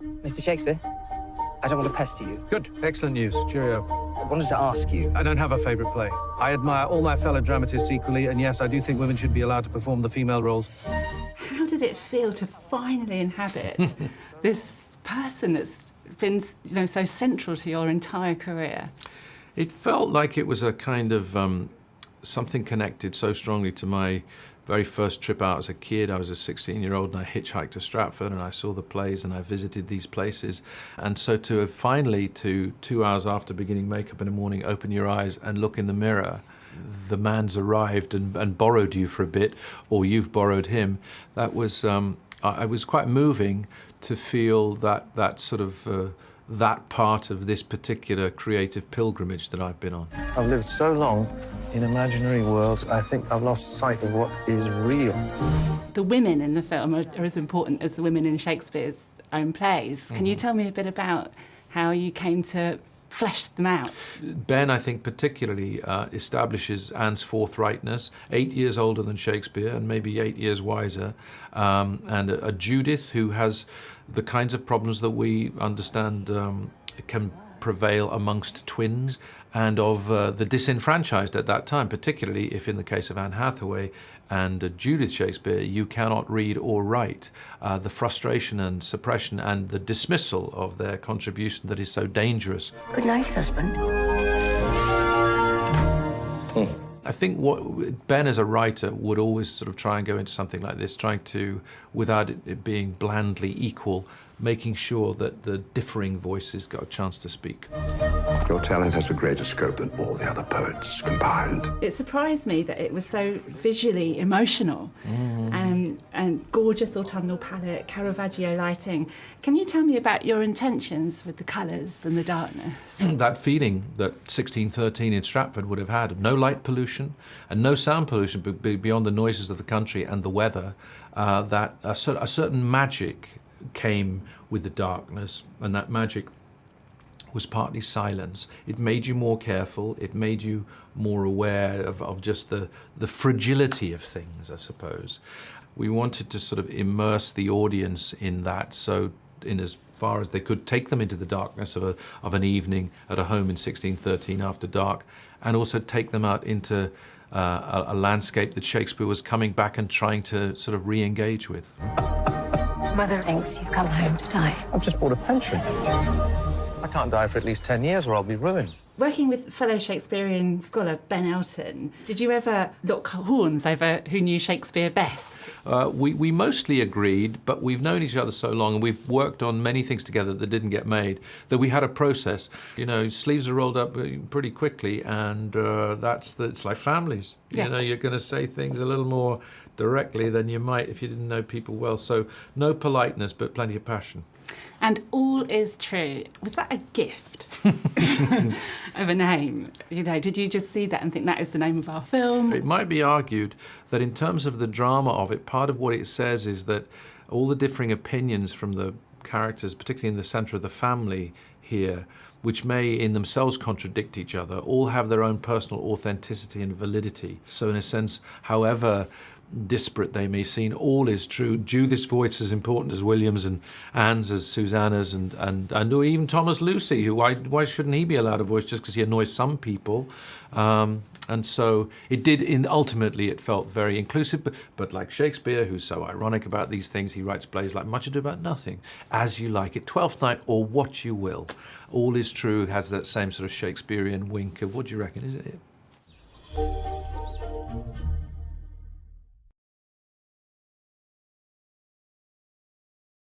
Mr. Shakespeare, I don't want to pester you. Good. Excellent news. Cheerio. I wanted to ask you. I don't have a favourite play. I admire all my fellow dramatists equally, and yes, I do think women should be allowed to perform the female roles. How did it feel to finally inhabit this person that's been, so central to your entire career? It felt like it was a kind of something connected so strongly to my very first trip out as a kid. I was a 16-year-old and I hitchhiked to Stratford and I saw the plays and I visited these places. And so to have finally, 2 hours after beginning makeup in the morning, open your eyes and look in the mirror, the man's arrived and borrowed you for a bit, or you've borrowed him, that was, it was quite moving to feel that sort of, that part of this particular creative pilgrimage that I've been on. I've lived so long in imaginary worlds, I think I've lost sight of what is real. The women in the film are as important as the women in Shakespeare's own plays. Can you tell me a bit about how you came to flesh them out? Ben, I think, particularly establishes Anne's forthrightness, 8 years older than Shakespeare and maybe 8 years wiser, and a Judith who has the kinds of problems that we understand can prevail amongst twins, and of the disenfranchised at that time, particularly if in the case of Anne Hathaway and Judith Shakespeare, you cannot read or write. The frustration and suppression and the dismissal of their contribution that is so dangerous. Good night, husband. I think what Ben as a writer would always sort of try and go into something like this, trying to, without it being blandly equal, making sure that the differing voices got a chance to speak. Your talent has a greater scope than all the other poets combined. It surprised me that it was so visually emotional and gorgeous autumnal palette, Caravaggio lighting. Can you tell me about your intentions with the colours and the darkness? That feeling that 1613 in Stratford would have had, no light pollution and no sound pollution beyond the noises of the country and the weather, that a certain magic came with the darkness, and that magic was partly silence. It made you more careful, it made you more aware of just the fragility of things, I suppose. We wanted to sort of immerse the audience in that, so in as far as they could take them into the darkness of an evening at a home in 1613 after dark, and also take them out into a landscape that Shakespeare was coming back and trying to sort of re-engage with. Mother thinks you've come home to die. I've just bought a pension. I can't die for at least 10 years or I'll be ruined. Working with fellow Shakespearean scholar Ben Elton, did you ever lock horns over who knew Shakespeare best? We mostly agreed, but we've known each other so long and we've worked on many things together that didn't get made, that we had a process. Sleeves are rolled up pretty quickly, and it's like families. Yeah. You're going to say things a little more directly than you might if you didn't know people well. So no politeness, but plenty of passion. And All Is True, was that a gift of a name? Did you just see that and think that is the name of our film? It might be argued that in terms of the drama of it, part of what it says is that all the differing opinions from the characters, particularly in the centre of the family here, which may in themselves contradict each other, all have their own personal authenticity and validity. So in a sense, however disparate they may seem, all is true. Judith's voice is important as William's, and Anne's as Susanna's, and even Thomas Lucy, who why shouldn't he be allowed a voice just because he annoys some people? And so it did, ultimately it felt very inclusive, but like Shakespeare, who's so ironic about these things, he writes plays like Much Ado About Nothing, As You Like It, Twelfth Night, or What You Will. All Is True has that same sort of Shakespearean wink of, what do you reckon, is it?